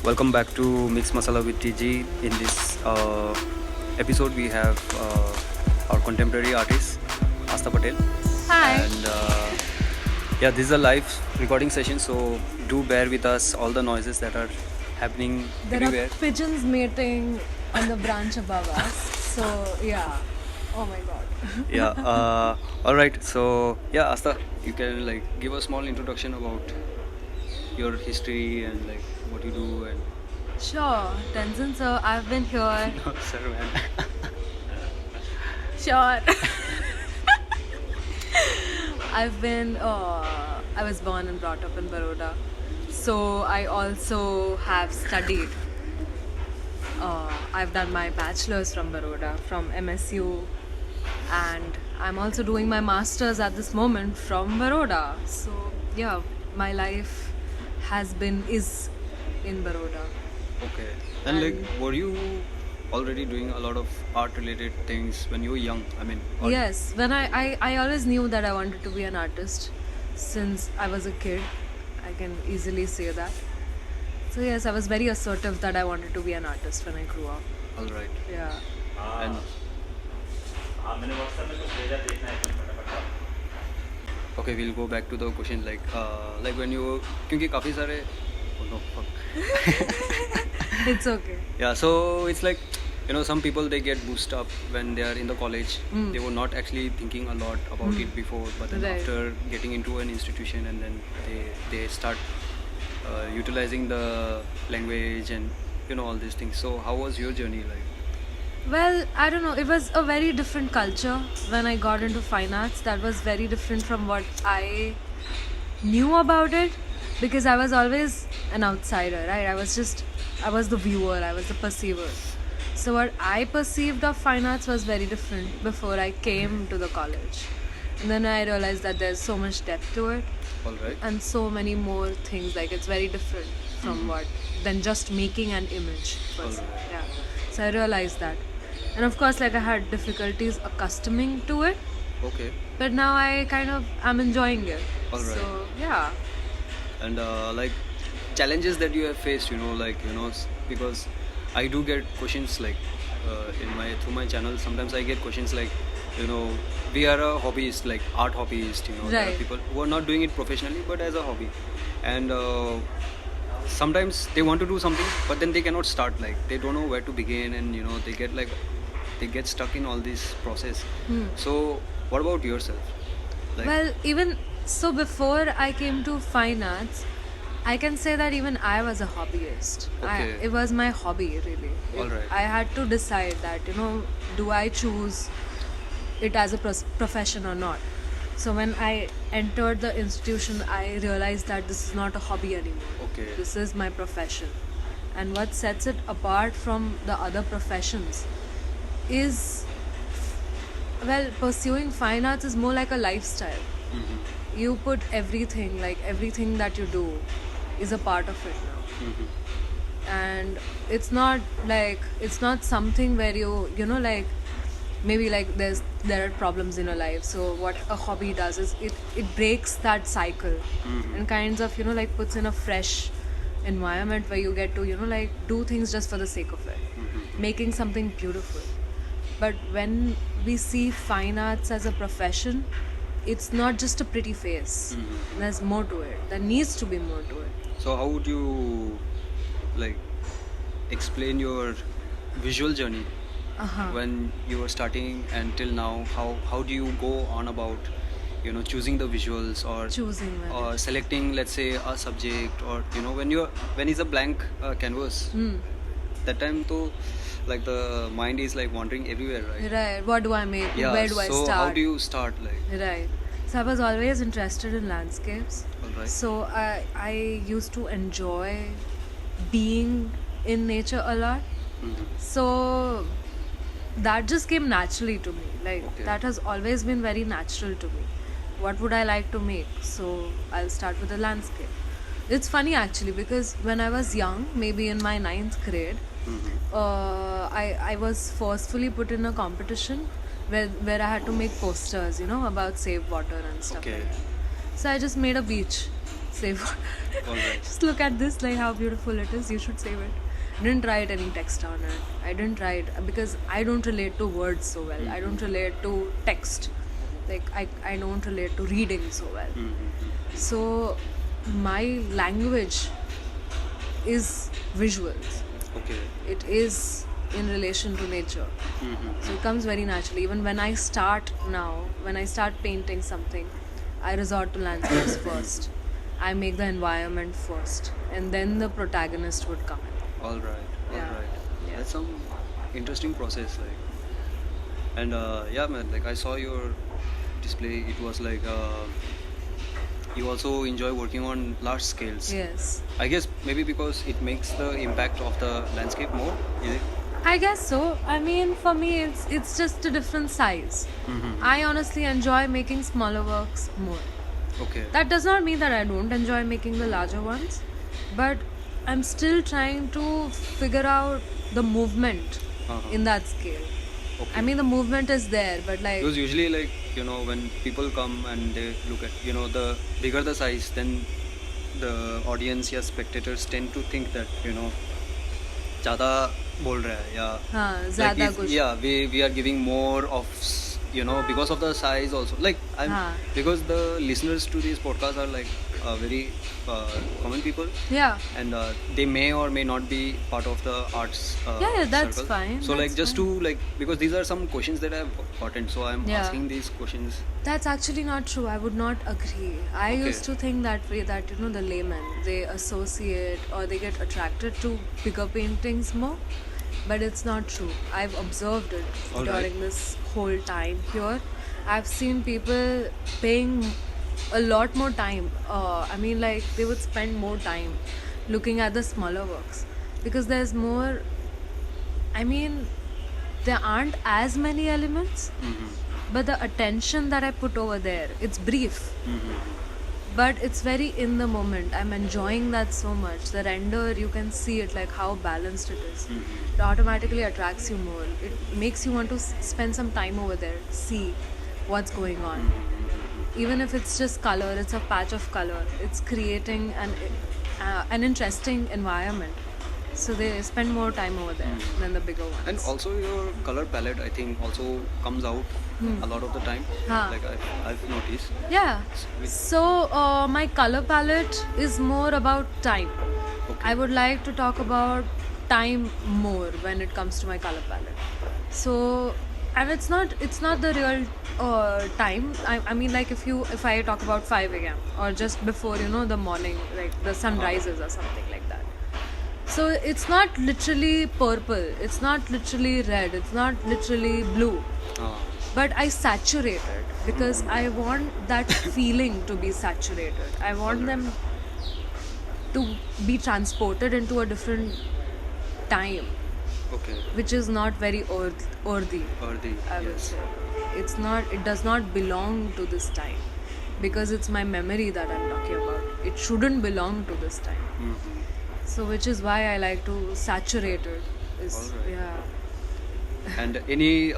Welcome back to Mix Masala with TG. In this episode, we have our contemporary artist Astha Patel, Hi. and yeah, this is a live recording session, so do bear with us all the noises that are happening There everywhere. are pigeons mating on the branch above us. So, yeah. Oh my god. Yeah. All right. So yeah, Astha, you can like give a small introduction about your history and like what you do and. Sure. Tenzin sir, I've been here. No, sir, man. Sure. I was born and brought up in Baroda. So, I also have studied. I've done my bachelor's from Baroda, from MSU. And I'm also doing my master's at this moment from Baroda. So, yeah, my life is in Baroda. Okay. And like, And- were you already doing a lot of art-related things when you were young? I mean, or- Yes, when I always knew that I wanted to be an artist since I was a kid. I can easily say that. So yes, I was very assertive that I wanted to be an artist when I grew up. all right. Yeah. And मैंने WhatsApp में कुछ भेजा देखना है तुम फटाफट okay, we'll go back to the question like when you क्योंकि काफी सारे oh no fuck. It's okay. Yeah, so it's like some people they get boosted up when they are in the college. They were not actually thinking a lot about it before, but then Right. after getting into an institution and then they start utilizing the language and all these things. So how was your journey like? Well, I don't know. It was a very different culture when I got into fine arts. That was very different from what I knew about it because I was always an outsider, right? I was the viewer, I was the perceiver. So what I perceived of fine arts was very different before I came to the college. And then I realized that there's so much depth to it All right. and so many more things. Like it's very different from than just making an image. First. Alright. Yeah. So I realized that. And of course, like I had difficulties accustoming to it, Okay. but now I kind of am enjoying it. Alright. So yeah. And like challenges that you have faced, because I do get questions like through my channel. Sometimes I get questions like, we are a hobbyist, like art hobbyist. There are Right. people who are not doing it professionally, but as a hobby, and sometimes they want to do something, but then they cannot start. Like they don't know where to begin, and they get stuck in all this process. So, what about yourself? Like, Well, even so, before I came to fine arts, I can say that even I was a hobbyist. Okay. It was my hobby, really. Alright. I had to decide that, do I choose it as a profession or not? So when I entered the institution, I realized that this is not a hobby anymore. Okay. This is my profession. And what sets it apart from the other professions is, well, pursuing fine arts is more like a lifestyle. You put everything, like everything that you do is a part of it now. And it's not something where like maybe like there are problems in your life. So what a hobby does is it breaks that cycle and kinds of like puts in a fresh environment where you get to like do things just for the sake of it, making something beautiful. But when we see fine arts as a profession, it's not just a pretty face. There's more to it. There needs to be more to it. so how would you like explain your visual journey when you were starting and till now? How do you go on about choosing the visuals or Choosing whether- selecting, let's say, a subject, or when it's a blank canvas, that time to like the mind is like wandering everywhere, right? Right. What do I make? Yeah. Where do I so start? how do you start, like? Right. So I was always interested in landscapes. Alright. So I used to enjoy being in nature a lot. So that just came naturally to me. Like Okay. that has always been very natural to me. What would I like to make? So I'll start with a landscape. It's funny actually because when I was young, maybe in my 9th grade, I was forcefully put in a competition where I had to make posters, about save water and stuff Okay. like that. So I just made a beach save it. Alright. Just look at this, like how beautiful it is. You should save it. I didn't write any text on it. I didn't write because I don't relate to words so well. I don't relate to text. Like I don't relate to reading so well. So my language is visuals. Okay. It is in relation to nature. So it comes very naturally. Even when I start painting something, I resort to landscapes first. I make the environment first, and then the protagonist would come in. All right. Yeah. Yeah. That's some interesting process, like. And yeah, man. Like I saw your display. It was like you also enjoy working on large scales. Yes. I guess maybe because it makes the impact of the landscape more. Is it? I guess so. I mean, for me, it's just a different size. I honestly enjoy making smaller works more. Okay. That does not mean that I don't enjoy making the larger ones, but I'm still trying to figure out the movement in that scale. Okay. I mean, the movement is there, but like, Because usually, like, when people come and they look at, the bigger the size, then the audience, yeah, spectators tend to think that, ज़्यादा बोल रहा है, yeah. हाँ, Like ज़्यादा if, कुछ. yeah, we are giving more of, because of the size also. Like, हाँ. because the listeners to this podcast are like very common people. Yeah. And they may or may not be part of the arts Yeah, that's circle. fine, So like that's just fine. to like, because these are some questions that I've gotten, so I'm Yeah. asking these questions. That's actually not true. I would not agree. I Okay. used to think that way, that the laymen, they associate or they get attracted to bigger paintings more, but it's not true. I've observed it All during right. this whole time here. I've seen people paying a lot more time. I mean, like, they would spend more time looking at the smaller works because there's more. I mean, there aren't as many elements, but the attention that I put over there, it's brief, but it's very in the moment. I'm enjoying that so much. The render, you can see it, like how balanced it is. It automatically attracts you more. It makes you want to spend some time over there, see what's going on. Even if it's just color, it's a patch of color. It's creating an interesting environment. So they spend more time over there than the bigger ones. And also your color palette, I think, also comes out a lot of the time. Huh. Like I've noticed. Yeah. So my color palette is more about time. Okay. I would like to talk about time more when it comes to my color palette. So, and it's not the real time. I mean, like if I talk about 5 a.m. or just before the morning, like the sun rises or something like that. So it's not literally purple. It's not literally red. It's not literally blue. But I saturate it because I want that feeling to be saturated. I want them to be transported into a different time, Okay. which is not very earthy. Earthy. I would Yes. say it does not belong to this time because it's my memory that I'm talking about. It shouldn't belong to this time. So which is why I like to saturate it. Alright. Yeah. And any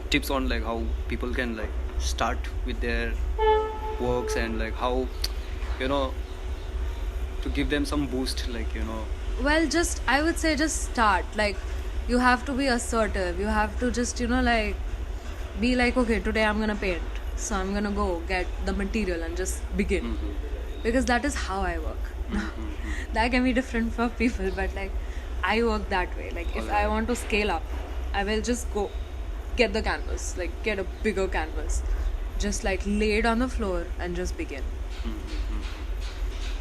tips on like how people can like start with their works and like how to give them some boost, like Well, I would say just start. Like, you have to be assertive. You have to just like be like, okay, today I'm gonna paint, so I'm gonna go get the material and just begin, because that is how I work. That can be different for people, but like I work that way. Like if I want to scale up, I will just go get the canvas, like get a bigger canvas, just like lay it on the floor and just begin.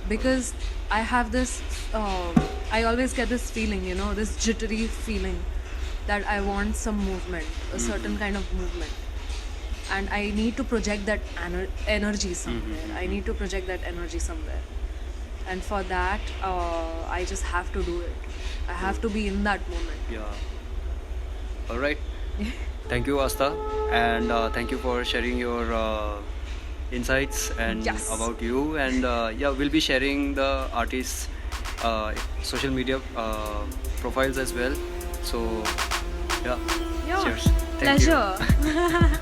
Because I have this, I always get this feeling, this jittery feeling that I want some movement, a certain kind of movement. And I need to project that energy somewhere. I need to project that energy somewhere. And for that, I just have to do it. I have to be in that moment. Yeah. All right. Thank you, Astha, and thank you for sharing your insights and Yes. about you. And yeah, we'll be sharing the artists' social media profiles as well. So yeah. Yeah. Cheers. Thank you. Pleasure.